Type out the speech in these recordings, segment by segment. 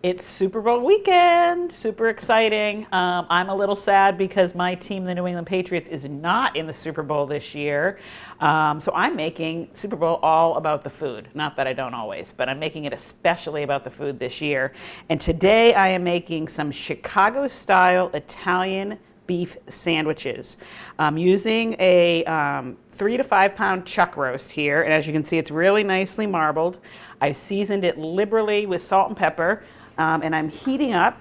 It's Super Bowl weekend, super exciting. I'm a little sad because my team, the New England Patriots, is not in the Super Bowl this year. So I'm making Super Bowl all about the food. Not that I don't always, but I'm making it especially about the food this year. And today I am making some Chicago-style Italian beef sandwiches. I'm using a 3 to 5 pound chuck roast here, and as you can see, it's really nicely marbled. I've seasoned it liberally with salt and pepper, and I'm heating up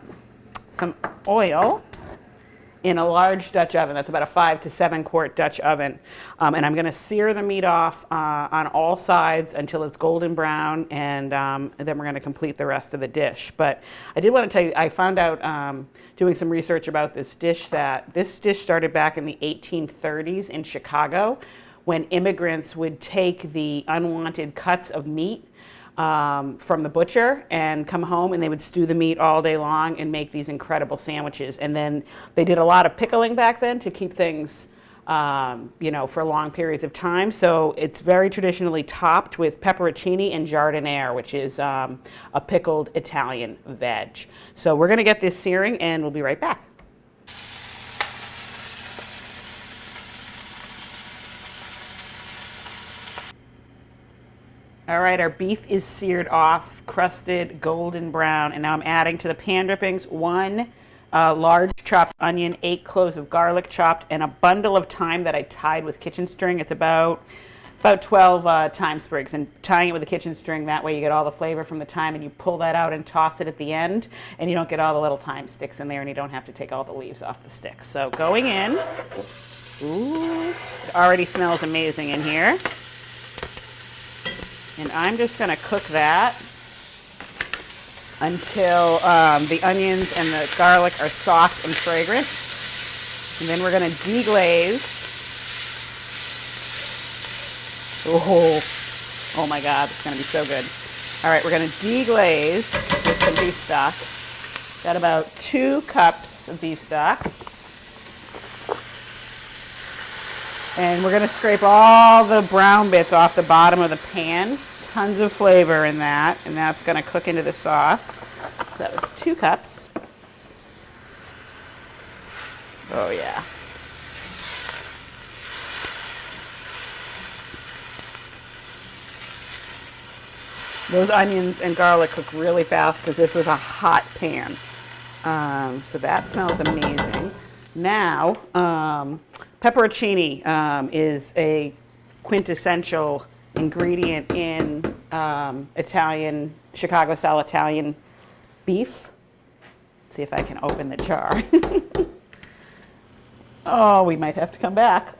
some oil in a large Dutch oven. That's about a 5 to 7 quart Dutch oven. And I'm going to sear the meat off on all sides until it's golden brown, and then we're going to complete the rest of the dish. But I did want to tell you, I found out doing some research about this dish that this dish started back in the 1830s in Chicago when immigrants would take the unwanted cuts of meat from the butcher and come home, and they would stew the meat all day long and make these incredible sandwiches. And then they did a lot of pickling back then to keep things, for long periods of time. So it's very traditionally topped with pepperoncini and giardiniera, which is a pickled Italian veg. So we're going to get this searing, and we'll be right back. All right, our beef is seared off, crusted golden brown, and now I'm adding to the pan drippings 1 large chopped onion, 8 cloves of garlic chopped, and a bundle of thyme that I tied with kitchen string. It's about 12 thyme sprigs, and tying it with the kitchen string, that way you get all the flavor from the thyme, and you pull that out and toss it at the end, and you don't get all the little thyme sticks in there, and you don't have to take all the leaves off the sticks. So going in, ooh, it already smells amazing in here. And I'm just going to cook that until the onions and the garlic are soft and fragrant. And then we're going to deglaze. Oh my God, it's going to be so good. All right, we're going to deglaze with some beef stock. Got about 2 cups of beef stock. And we're going to scrape all the brown bits off the bottom of the pan. Tons of flavor in that, and that's going to cook into the sauce. So that was 2 cups. Oh yeah. Those onions and garlic cook really fast because this was a hot pan. So that smells amazing. Now, pepperoncini is a quintessential ingredient in Italian, Chicago-style Italian beef. Let's see if I can open the jar. Oh, we might have to come back.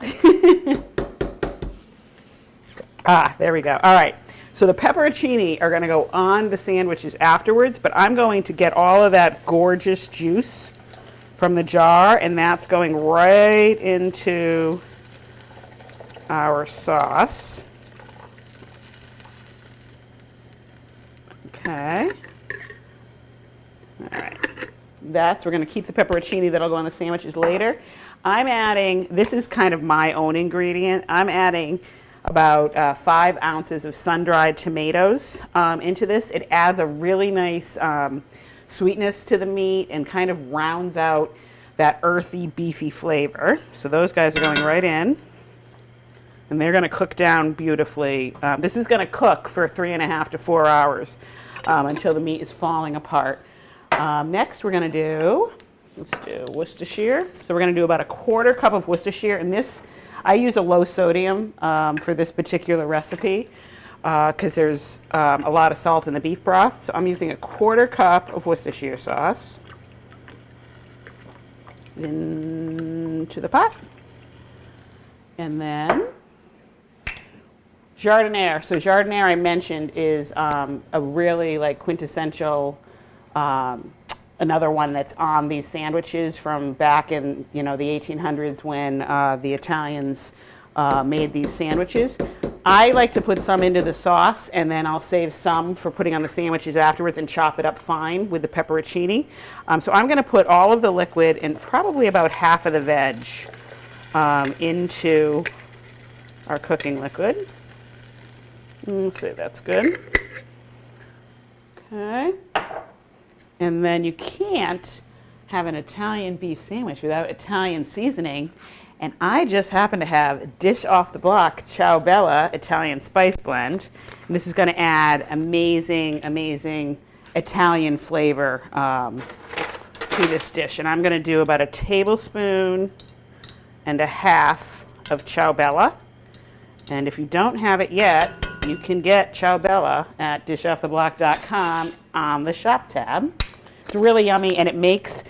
There we go. All right. So the pepperoncini are going to go on the sandwiches afterwards, but I'm going to get all of that gorgeous juice from the jar, and that's going right into our sauce. Okay. All right. We're going to keep the pepperoncini. That'll go on the sandwiches later. I'm adding, this is kind of my own ingredient. I'm adding about 5 ounces of sun-dried tomatoes into this. It adds a really nice sweetness to the meat and kind of rounds out that earthy, beefy flavor. So those guys are going right in, and they're going to cook down beautifully. This is going to cook for 3.5 to 4 hours until the meat is falling apart. Next, we're going to do, let's do Worcestershire. So we're going to do about a 1/4 cup of Worcestershire, and this, I use a low sodium for this particular recipe because there's a lot of salt in the beef broth. So I'm using a 1/4 cup of Worcestershire sauce into the pot. And then giardiniera. So giardiniera, I mentioned, is a really quintessential, another one that's on these sandwiches from back in the 1800s when the Italians made these sandwiches. I like to put some into the sauce, and then I'll save some for putting on the sandwiches afterwards and chop it up fine with the pepperoncini. So I'm going to put all of the liquid and probably about half of the veg into our cooking liquid. Let's see, that's good. Okay. And then you can't have an Italian beef sandwich without Italian seasoning. And I just happen to have Dish Off the Block Ciao Bella Italian Spice Blend. And this is going to add amazing, amazing Italian flavor to this dish. And I'm going to do about a tablespoon and a half of Ciao Bella. And if you don't have it yet, you can get Ciao Bella at dishofftheblock.com on the shop tab. It's really yummy, and it makes,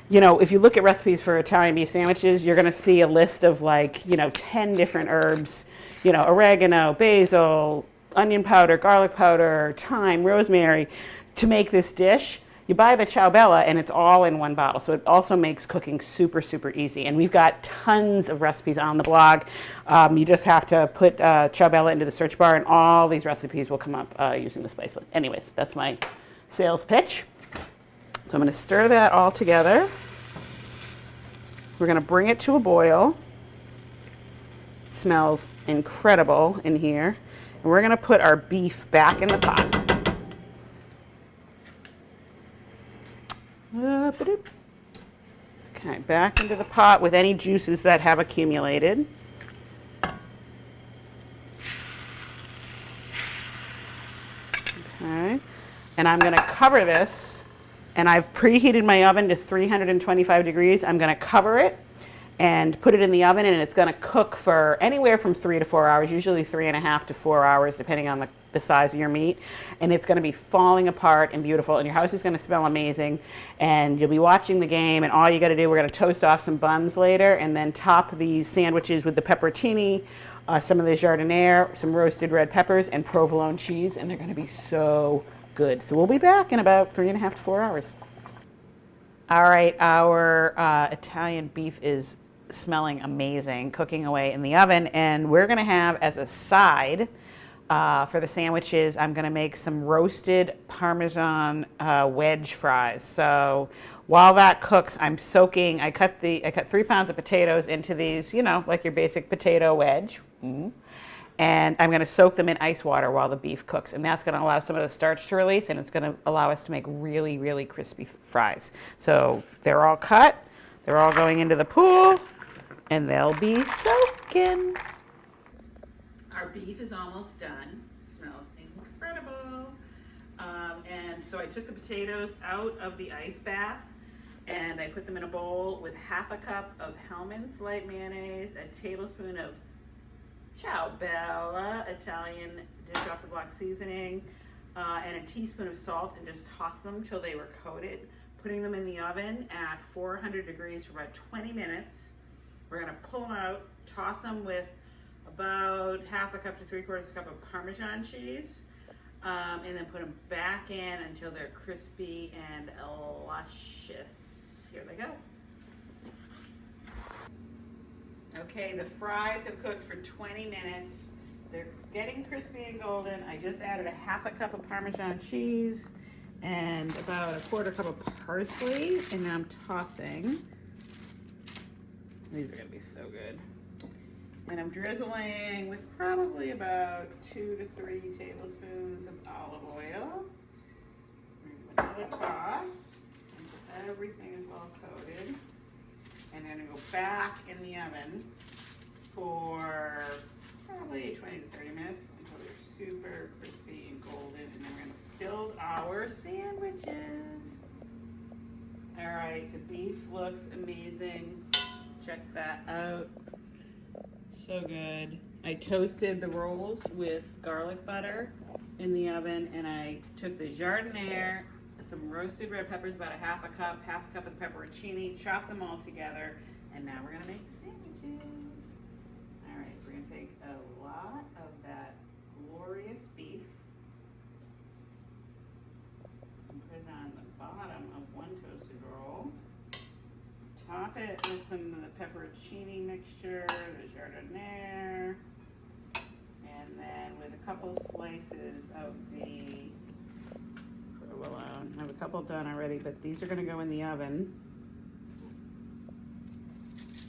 you know, if you look at recipes for Italian beef sandwiches, you're going to see a list of like, 10 different herbs, oregano, basil, onion powder, garlic powder, thyme, rosemary to make this dish. You buy the Ciao Bella and it's all in one bottle. So it also makes cooking super, super easy. And we've got tons of recipes on the blog. You just have to put Ciao Bella into the search bar and all these recipes will come up using the spice blend. Anyways, that's my sales pitch. So I'm going to stir that all together. We're going to bring it to a boil. It smells incredible in here. And we're going to put our beef back in the pot. Okay, back into the pot with any juices that have accumulated. Okay, and I'm going to cover this, and I've preheated my oven to 325 degrees. I'm going to cover it and put it in the oven, and it's going to cook for anywhere from 3 to 4 hours, usually 3.5 to 4 hours, depending on the size of your meat. And it's going to be falling apart and beautiful, and your house is going to smell amazing. And you'll be watching the game, and all you got to do, we're going to toast off some buns later, and then top these sandwiches with the pepperoncini, some of the jardiniere, some roasted red peppers, and provolone cheese, and they're going to be so good. So we'll be back in about 3.5 to 4 hours. All right, our Italian beef is smelling amazing, cooking away in the oven, and we're going to have as a side for the sandwiches, I'm going to make some roasted Parmesan wedge fries. So while that cooks, I cut 3 pounds of potatoes into these, like your basic potato wedge. And I'm going to soak them in ice water while the beef cooks. And that's going to allow some of the starch to release, and it's going to allow us to make really, really crispy fries. So they're all cut. They're all going into the pool, and they'll be soaking. Our beef is almost done. Smells incredible. And so I took the potatoes out of the ice bath, and I put them in a bowl with half a cup of Hellmann's light mayonnaise, a tablespoon of Ciao Bella Italian Dish Off the Block seasoning, and a teaspoon of salt, and just toss them till they were coated. Putting them in the oven at 400 degrees for about 20 minutes. We're going to pull them out, toss them with about half a cup to 3/4 cup of Parmesan cheese, and then put them back in until they're crispy and luscious. Here they go. Okay, the fries have cooked for 20 minutes. They're getting crispy and golden. I just added a half a cup of Parmesan cheese and about a 1/4 cup of parsley, and now I'm tossing. These are going to be so good. And I'm drizzling with probably about 2 to 3 tablespoons of olive oil. Another toss until everything is well coated. And then I'm going to go back in the oven for probably 20 to 30 minutes until they're super crispy and golden. And then we're going to build our sandwiches. All right, the beef looks amazing. Check that out. So good. I toasted the rolls with garlic butter in the oven, and I took the jardiniere, some roasted red peppers, about a half a cup of pepperoncini, chopped them all together, and now we're gonna make the sandwiches. All right, so we're gonna take a lot of that glorious beef and put it on the bottom of one toasted roll. Top it with some of the pepperoncini mixture, the jardiniere, and then with a couple slices of the provolone. I have a couple done already, but these are going to go in the oven.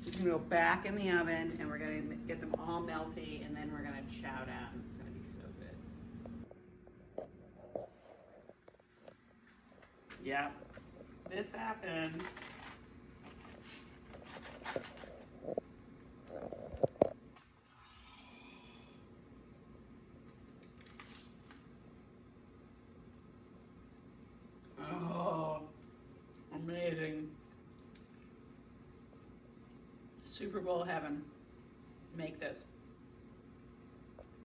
We're going to go back in the oven, and we're going to get them all melty, and then we're going to chow down. It's going to be so good. Yeah, this happened. Oh, amazing. Super Bowl heaven. Make this.